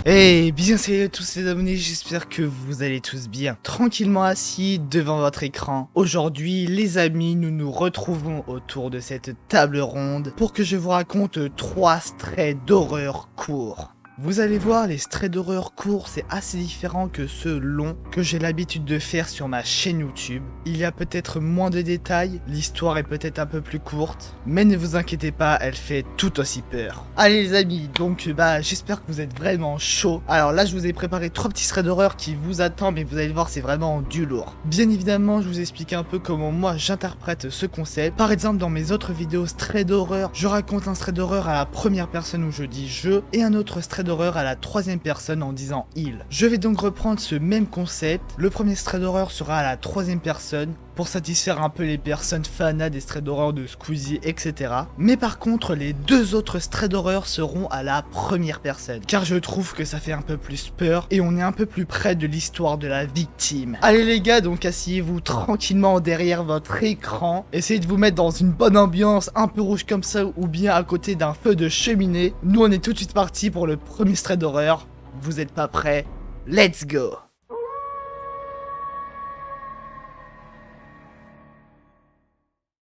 Eh bien salut à tous les abonnés, j'espère que vous allez tous bien, tranquillement assis devant votre écran. Aujourd'hui les amis, nous nous retrouvons autour de cette table ronde pour que je vous raconte 3 strays d'horreur courts. Vous allez voir, les strays d'horreur courts, c'est assez différent que ceux longs que j'ai l'habitude de faire sur ma chaîne YouTube. Il y a peut-être moins de détails, l'histoire est peut-être un peu plus courte, mais ne vous inquiétez pas, elle fait tout aussi peur. Allez les amis, donc j'espère que vous êtes vraiment chaud. Alors là, je vous ai préparé 3 petits strays d'horreur qui vous attendent, mais vous allez voir, c'est vraiment du lourd. Bien évidemment, je vous explique un peu comment moi j'interprète ce concept. Par exemple, dans mes autres vidéos strays d'horreur, je raconte un stray d'horreur à la première personne où je dis je, et un autre stray d'horreur à la troisième personne en disant il. Je vais donc reprendre ce même concept. Le premier stray d'horreur sera à la troisième personne pour satisfaire un peu les personnes fanas des strays d'horreur de Squeezie, etc. Mais par contre, les 2 autres strays d'horreur seront à la première personne, car je trouve que ça fait un peu plus peur et on est un peu plus près de l'histoire de la victime. Allez les gars, donc asseyez-vous tranquillement derrière votre écran, essayez de vous mettre dans une bonne ambiance, un peu rouge comme ça, ou bien à côté d'un feu de cheminée. Nous on est tout de suite parti pour le premier stray d'horreur. Vous êtes pas prêts? Let's go!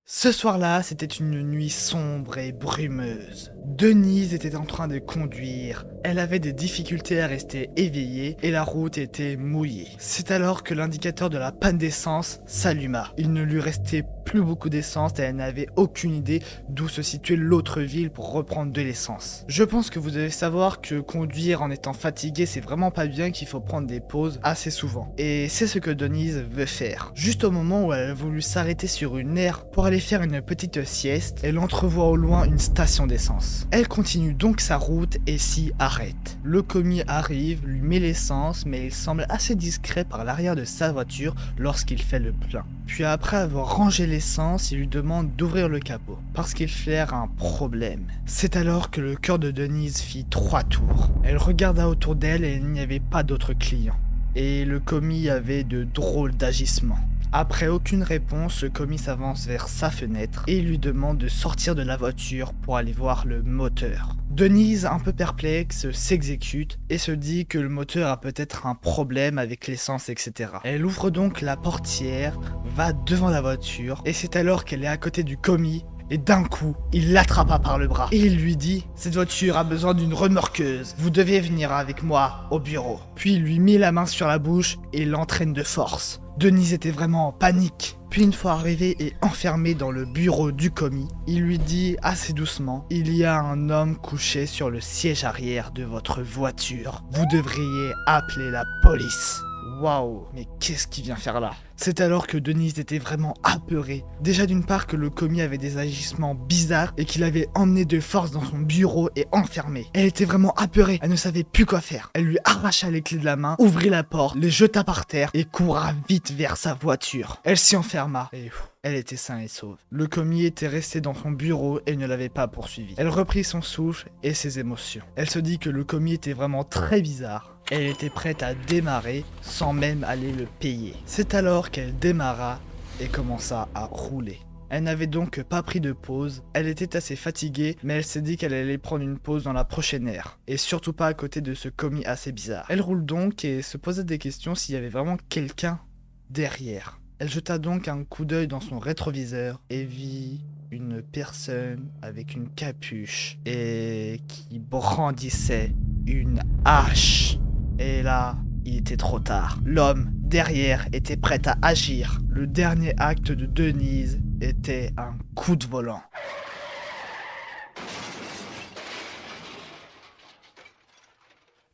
Ce soir-là, c'était une nuit sombre et brumeuse. Denise était en train de conduire. Elle avait des difficultés à rester éveillée et la route était mouillée. C'est alors que l'indicateur de la panne d'essence s'alluma. Il ne lui restait plus beaucoup d'essence et elle n'avait aucune idée d'où se situait l'autre ville pour reprendre de l'essence. Je pense que vous devez savoir que conduire en étant fatigué, c'est vraiment pas bien, qu'il faut prendre des pauses assez souvent. Et c'est ce que Denise veut faire. Juste au moment où elle a voulu s'arrêter sur une aire pour aller faire une petite sieste, elle entrevoit au loin une station d'essence. Elle continue donc sa route et s'y arrête. Le commis arrive, lui met l'essence, mais il semble assez discret par l'arrière de sa voiture lorsqu'il fait le plein. Puis après avoir rangé l'essence, il lui demande d'ouvrir le capot, parce qu'il flaire un problème. C'est alors que le cœur de Denise fit 3 tours. Elle regarda autour d'elle et il n'y avait pas d'autres clients. Et le commis avait de drôles d'agissements. Après aucune réponse, le commis s'avance vers sa fenêtre et lui demande de sortir de la voiture pour aller voir le moteur. Denise, un peu perplexe, s'exécute et se dit que le moteur a peut-être un problème avec l'essence, etc. Elle ouvre donc la portière, va devant la voiture et c'est alors qu'elle est à côté du commis. Et d'un coup, il l'attrapa par le bras et il lui dit « Cette voiture a besoin d'une remorqueuse, vous devez venir avec moi au bureau. » Puis il lui mit la main sur la bouche et l'entraîne de force. Denise était vraiment en panique. Puis une fois arrivé et enfermé dans le bureau du commis, il lui dit assez doucement « Il y a un homme couché sur le siège arrière de votre voiture. Vous devriez appeler la police. » Waouh, mais qu'est-ce qu'il vient faire là? C'est alors que Denise était vraiment apeurée. Déjà d'une part que le commis avait des agissements bizarres et qu'il avait emmené de force dans son bureau et enfermé. Elle était vraiment apeurée, elle ne savait plus quoi faire. Elle lui arracha les clés de la main, ouvrit la porte, les jeta par terre et courra vite vers sa voiture. Elle s'y enferma et elle était saine et sauve. Le commis était resté dans son bureau et ne l'avait pas poursuivi. Elle reprit son souffle et ses émotions. Elle se dit que le commis était vraiment très bizarre. Elle était prête à démarrer sans même aller le payer. C'est alors qu'elle démarra et commença à rouler. Elle n'avait donc pas pris de pause, elle était assez fatiguée, mais elle s'est dit qu'elle allait prendre une pause dans la prochaine aire, et surtout pas à côté de ce commis assez bizarre. Elle roule donc et se posait des questions s'il y avait vraiment quelqu'un derrière. Elle jeta donc un coup d'œil dans son rétroviseur et vit une personne avec une capuche et qui brandissait une hache. Et là, il était trop tard. L'homme derrière était prêt à agir. Le dernier acte de Denise était un coup de volant.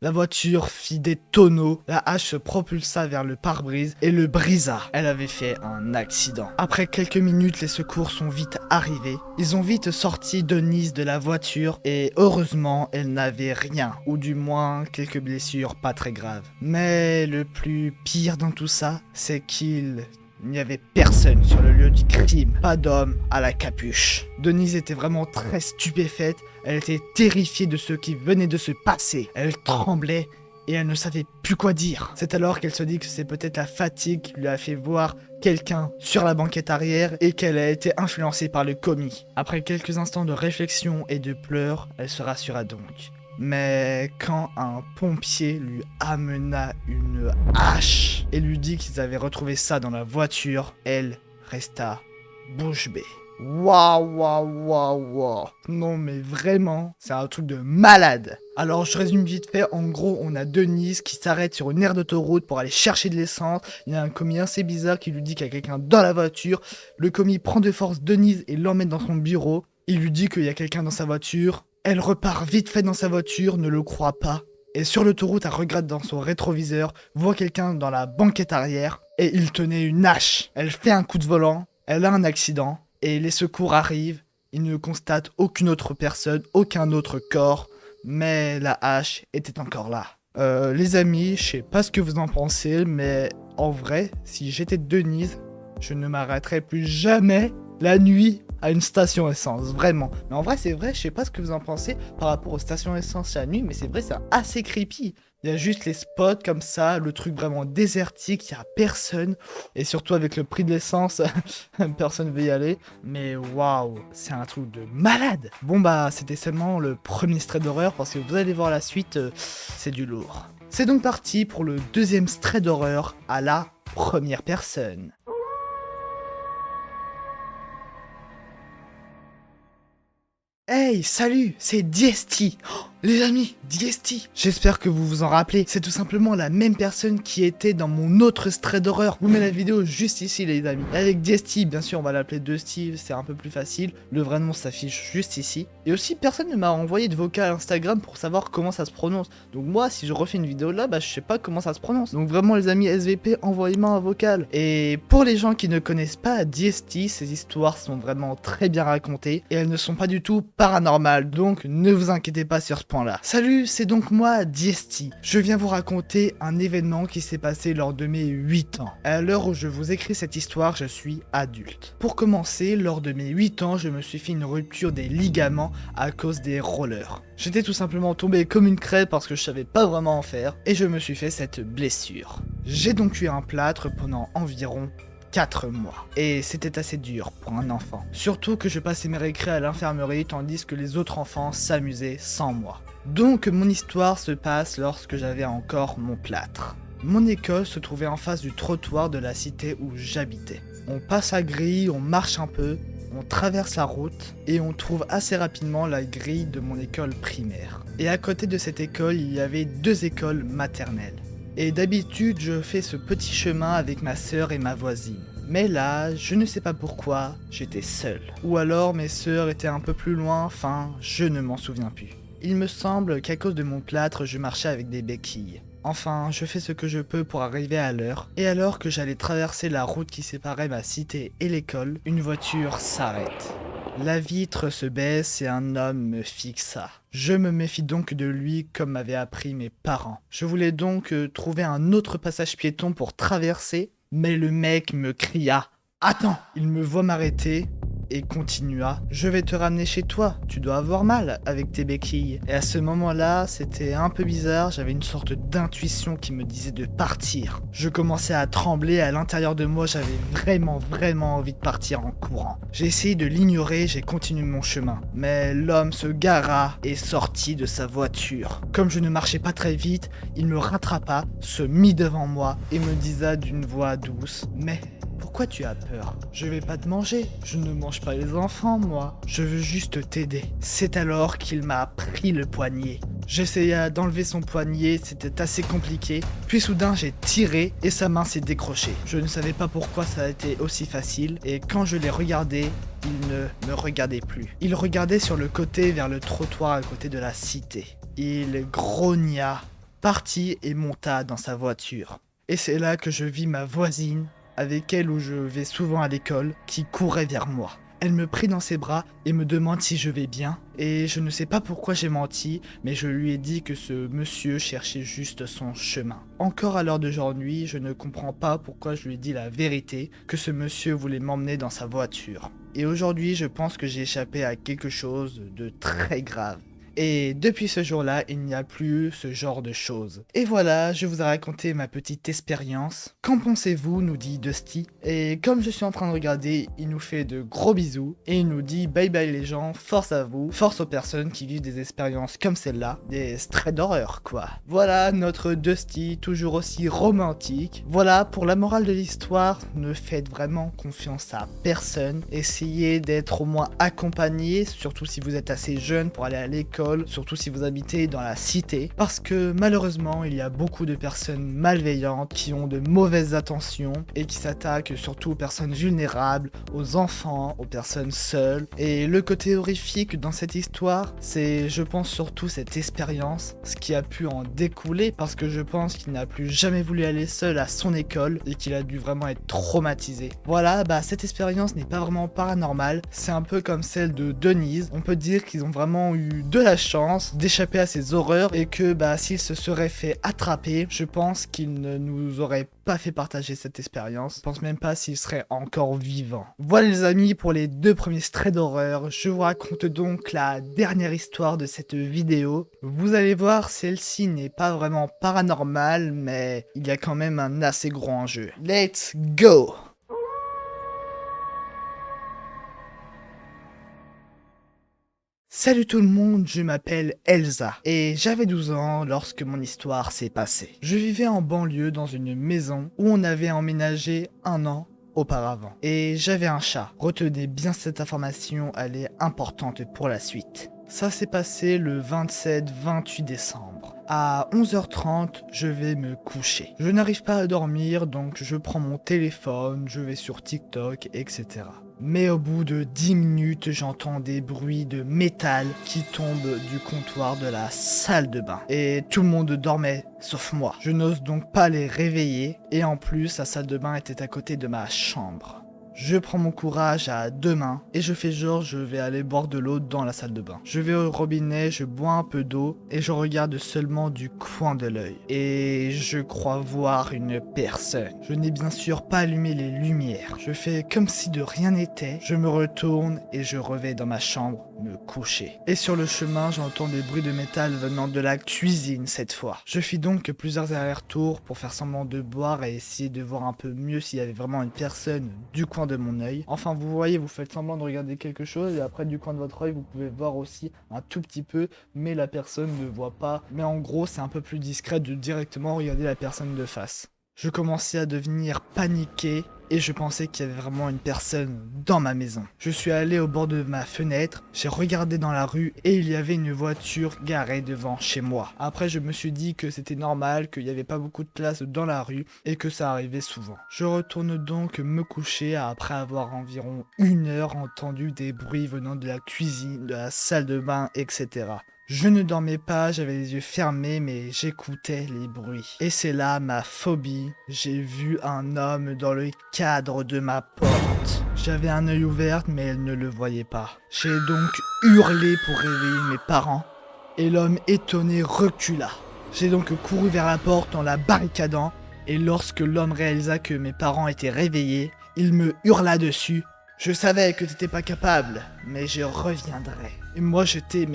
La voiture fit des tonneaux, la hache se propulsa vers le pare-brise et le brisa. Elle avait fait un accident. Après quelques minutes, les secours sont vite arrivés. Ils ont vite sorti Denise de la voiture et heureusement, elle n'avait rien, ou du moins quelques blessures pas très graves. Mais le plus pire dans tout ça, c'est qu'il n'y avait personne sur le lieu du crime, pas d'homme à la capuche. Denise était vraiment très stupéfaite, elle était terrifiée de ce qui venait de se passer. Elle tremblait et elle ne savait plus quoi dire. C'est alors qu'elle se dit que c'est peut-être la fatigue qui lui a fait voir quelqu'un sur la banquette arrière et qu'elle a été influencée par le commis. Après quelques instants de réflexion et de pleurs, elle se rassura donc. Mais quand un pompier lui amena une hache et lui dit qu'ils avaient retrouvé ça dans la voiture, elle resta bouche bée. Waouh, waouh, waouh, waouh. Non mais vraiment, c'est un truc de malade. Alors je résume vite fait, en gros on a Denise qui s'arrête sur une aire d'autoroute pour aller chercher de l'essence. Il y a un commis assez bizarre qui lui dit qu'il y a quelqu'un dans la voiture. Le commis prend de force Denise et l'emmène dans son bureau. Il lui dit qu'il y a quelqu'un dans sa voiture. Elle repart vite fait dans sa voiture, ne le croit pas. Et sur l'autoroute, elle regarde dans son rétroviseur, voit quelqu'un dans la banquette arrière et il tenait une hache. Elle fait un coup de volant, elle a un accident. Et les secours arrivent, ils ne constatent aucune autre personne, aucun autre corps, mais la hache était encore là. Les amis, je sais pas ce que vous en pensez, mais en vrai, si j'étais Denise, je ne m'arrêterais plus jamais la nuit à une station essence, vraiment. Mais en vrai, c'est vrai, je sais pas ce que vous en pensez par rapport aux stations essence la nuit, mais c'est vrai, c'est assez creepy. Il y a juste les spots comme ça, le truc vraiment désertique, il y a personne. Et surtout avec le prix de l'essence, personne veut y aller. Mais waouh, c'est un truc de malade. Bon bah, c'était seulement le premier extrait d'horreur, parce que vous allez voir la suite, c'est du lourd. C'est donc parti pour le deuxième extrait d'horreur à la première personne. Hey, salut, c'est DST. Oh, les amis, DST. J'espère que vous vous en rappelez. C'est tout simplement la même personne qui était dans mon autre extrait d'horreur. Je vous mets la vidéo juste ici, les amis. Avec DST, bien sûr, on va l'appeler Dusty, c'est un peu plus facile. Le vrai nom s'affiche juste ici. Et aussi, personne ne m'a envoyé de vocal Instagram pour savoir comment ça se prononce. Donc moi, si je refais une vidéo là, bah je sais pas comment ça se prononce. Donc vraiment, les amis SVP, envoyez-moi un vocal. Et pour les gens qui ne connaissent pas DST, ces histoires sont vraiment très bien racontées. Et elles ne sont pas du tout paranormal, donc ne vous inquiétez pas sur ce point-là. Salut, c'est donc moi, DST. Je viens vous raconter un événement qui s'est passé lors de mes 8 ans. À l'heure où je vous écris cette histoire, je suis adulte. Pour commencer, lors de mes 8 ans, je me suis fait une rupture des ligaments à cause des rollers. J'étais tout simplement tombé comme une crêpe parce que je savais pas vraiment en faire, et je me suis fait cette blessure. J'ai donc eu un plâtre pendant environ 4 mois. Et c'était assez dur pour un enfant. Surtout que je passais mes récrés à l'infirmerie tandis que les autres enfants s'amusaient sans moi. Donc mon histoire se passe lorsque j'avais encore mon plâtre. Mon école se trouvait en face du trottoir de la cité où j'habitais. On passe la grille, on marche un peu, on traverse la route et on trouve assez rapidement la grille de mon école primaire. Et à côté de cette école, il y avait 2 écoles maternelles. Et d'habitude, je fais ce petit chemin avec ma sœur et ma voisine. Mais là, je ne sais pas pourquoi, j'étais seul. Ou alors mes sœurs étaient un peu plus loin, enfin, je ne m'en souviens plus. Il me semble qu'à cause de mon plâtre, je marchais avec des béquilles. Enfin, je fais ce que je peux pour arriver à l'heure. Et alors que j'allais traverser la route qui séparait ma cité et l'école, une voiture s'arrête. La vitre se baisse et un homme me fixa. Je me méfie donc de lui comme m'avaient appris mes parents. Je voulais donc trouver un autre passage piéton pour traverser, mais le mec me cria « Attends !» Il me voit m'arrêter et continua « Je vais te ramener chez toi, tu dois avoir mal avec tes béquilles. » Et à ce moment-là, c'était un peu bizarre, j'avais une sorte d'intuition qui me disait de partir. Je commençais à trembler, à l'intérieur de moi, j'avais vraiment envie de partir en courant. J'ai essayé de l'ignorer, j'ai continué mon chemin. Mais l'homme se gara et sortit de sa voiture. Comme je ne marchais pas très vite, il me rattrapa, se mit devant moi et me disa d'une voix douce « Mais pourquoi tu as peur? Je vais pas te manger, je ne mange pas les enfants moi, je veux juste t'aider. » C'est alors qu'il m'a pris le poignet. J'essaya d'enlever son poignet, c'était assez compliqué, puis soudain j'ai tiré et sa main s'est décrochée. Je ne savais pas pourquoi ça a été aussi facile, et quand je l'ai regardé, il ne me regardait plus. Il regardait sur le côté vers le trottoir à côté de la cité. Il grogna, partit et monta dans sa voiture. Et c'est là que je vis ma voisine, avec elle où je vais souvent à l'école, qui courait vers moi. Elle me prit dans ses bras et me demande si je vais bien. Et je ne sais pas pourquoi j'ai menti, mais je lui ai dit que ce monsieur cherchait juste son chemin. Encore à l'heure d'aujourd'hui, je ne comprends pas pourquoi je lui ai dit la vérité, que ce monsieur voulait m'emmener dans sa voiture. Et aujourd'hui, je pense que j'ai échappé à quelque chose de très grave. Et depuis ce jour-là, il n'y a plus ce genre de choses. Et voilà, je vous ai raconté ma petite expérience. Qu'en pensez-vous, nous dit Dusty. Et comme je suis en train de regarder, il nous fait de gros bisous. Et il nous dit bye bye les gens, force à vous, force aux personnes qui vivent des expériences comme celle-là. Des traits d'horreur quoi. Voilà notre Dusty, toujours aussi romantique. Voilà, pour la morale de l'histoire, ne faites vraiment confiance à personne. Essayez d'être au moins accompagné, surtout si vous êtes assez jeune pour aller à l'école, surtout si vous habitez dans la cité. Parce que malheureusement, il y a beaucoup de personnes malveillantes qui ont de mauvaises intentions et qui s'attaquent surtout aux personnes vulnérables, aux enfants, aux personnes seules. Et le côté horrifique dans cette histoire, c'est je pense surtout cette expérience, ce qui a pu en découler parce que je pense qu'il n'a plus jamais voulu aller seul à son école et qu'il a dû vraiment être traumatisé. Voilà, cette expérience n'est pas vraiment paranormale, c'est un peu comme celle de Denise. On peut dire qu'ils ont vraiment eu de la chance d'échapper à ces horreurs et que s'ils se seraient fait attraper, je pense qu'ils ne nous auraient pas fait partager cette expérience. Je pense même pas s'ils seraient encore vivants. Voilà les amis pour les 2 premiers traits d'horreur. Je vous raconte donc la dernière histoire de cette vidéo. Vous allez voir, celle-ci n'est pas vraiment paranormale, mais il y a quand même un assez gros enjeu. Let's go! Salut tout le monde, je m'appelle Elsa et j'avais 12 ans lorsque mon histoire s'est passée. Je vivais en banlieue dans une maison où on avait emménagé 1 an auparavant. Et j'avais un chat. Retenez bien cette information, elle est importante pour la suite. Ça s'est passé le 27-28 décembre. À 11h30, je vais me coucher. Je n'arrive pas à dormir, donc je prends mon téléphone, je vais sur TikTok, etc. Mais au bout de 10 minutes, j'entends des bruits de métal qui tombent du comptoir de la salle de bain. Et tout le monde dormait, sauf moi. Je n'ose donc pas les réveiller, et en plus, la salle de bain était à côté de ma chambre. Je prends mon courage à 2 mains et je fais genre je vais aller boire de l'eau dans la salle de bain. Je vais au robinet, je bois un peu d'eau et je regarde seulement du coin de l'œil. Et je crois voir une personne. Je n'ai bien sûr pas allumé les lumières. Je fais comme si de rien n'était. Je me retourne et je revais dans ma chambre me coucher. Et sur le chemin, j'entends des bruits de métal venant de la cuisine cette fois. Je fis donc plusieurs allers-retours pour faire semblant de boire et essayer de voir un peu mieux s'il y avait vraiment une personne du coin de mon œil. Enfin, vous voyez, vous faites semblant de regarder quelque chose et après du coin de votre œil, vous pouvez voir aussi un tout petit peu, mais la personne ne voit pas. Mais en gros, c'est un peu plus discret de directement regarder la personne de face. Je commençais à devenir paniqué et je pensais qu'il y avait vraiment une personne dans ma maison. Je suis allé au bord de ma fenêtre, j'ai regardé dans la rue et il y avait une voiture garée devant chez moi. Après je me suis dit que c'était normal, qu'il n'y avait pas beaucoup de place dans la rue et que ça arrivait souvent. Je retourne donc me coucher après avoir environ 1 heure entendu des bruits venant de la cuisine, de la salle de bain, etc. Je ne dormais pas, j'avais les yeux fermés, mais j'écoutais les bruits. Et c'est là ma phobie. J'ai vu un homme dans le cadre de ma porte. J'avais un œil ouvert, mais elle ne le voyait pas. J'ai donc hurlé pour réveiller mes parents, et l'homme étonné recula. J'ai donc couru vers la porte en la barricadant, et lorsque l'homme réalisa que mes parents étaient réveillés, il me hurla dessus. Je savais que t'étais pas capable, mais je reviendrai. Et moi j'étais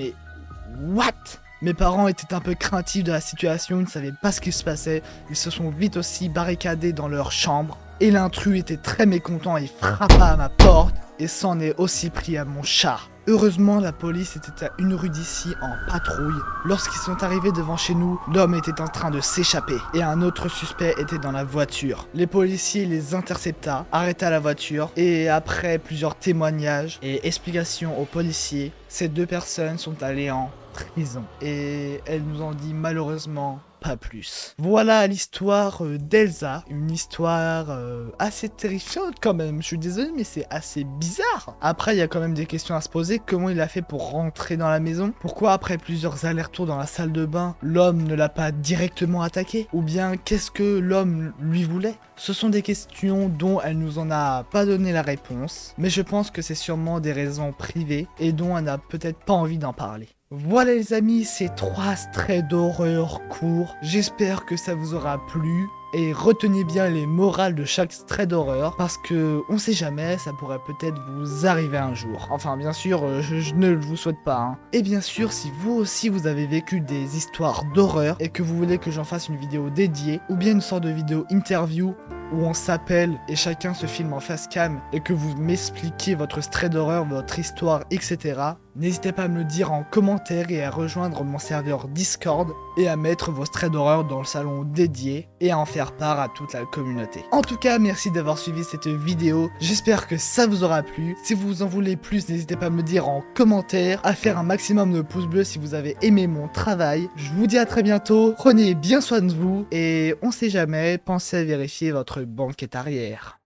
What? Mes parents étaient un peu craintifs de la situation, ils ne savaient pas ce qui se passait, ils se sont vite aussi barricadés dans leur chambre, et l'intrus était très mécontent et frappa à ma porte, et s'en est aussi pris à mon chat. Heureusement, la police était à 1 rue d'ici en patrouille. Lorsqu'ils sont arrivés devant chez nous, l'homme était en train de s'échapper, et un autre suspect était dans la voiture. Les policiers les intercepta, arrêta la voiture, et après plusieurs témoignages et explications aux policiers, ces 2 personnes sont allées en prison. Et elles nous ont dit malheureusement pas plus. Voilà l'histoire d'Elsa, une histoire assez terrifiante quand même. Je suis désolé mais c'est assez bizarre. Après il y a quand même des questions à se poser. Comment il a fait pour rentrer dans la maison? Pourquoi après plusieurs allers-retours dans la salle de bain, l'homme ne l'a pas directement attaqué? Ou bien qu'est-ce que l'homme lui voulait? Ce sont des questions dont elle nous en a pas donné la réponse, mais je pense que c'est sûrement des raisons privées et dont elle n'a peut-être pas envie d'en parler. Voilà les amis, ces 3 traits d'horreur courts. J'espère que ça vous aura plu. Et retenez bien les morales de chaque trait d'horreur, parce que on sait jamais, ça pourrait peut-être vous arriver un jour. Enfin bien sûr, je ne le vous souhaite pas. Hein. Et bien sûr, si vous aussi vous avez vécu des histoires d'horreur et que vous voulez que j'en fasse une vidéo dédiée, ou bien une sorte de vidéo interview où on s'appelle et chacun se filme en face cam et que vous m'expliquez votre trait d'horreur, votre histoire, etc. N'hésitez pas à me le dire en commentaire et à rejoindre mon serveur Discord et à mettre vos traits d'horreur dans le salon dédié et à en faire part à toute la communauté. En tout cas, merci d'avoir suivi cette vidéo, j'espère que ça vous aura plu. Si vous en voulez plus, n'hésitez pas à me le dire en commentaire, à faire un maximum de pouces bleus si vous avez aimé mon travail. Je vous dis à très bientôt, prenez bien soin de vous et on sait jamais, pensez à vérifier votre banquette arrière.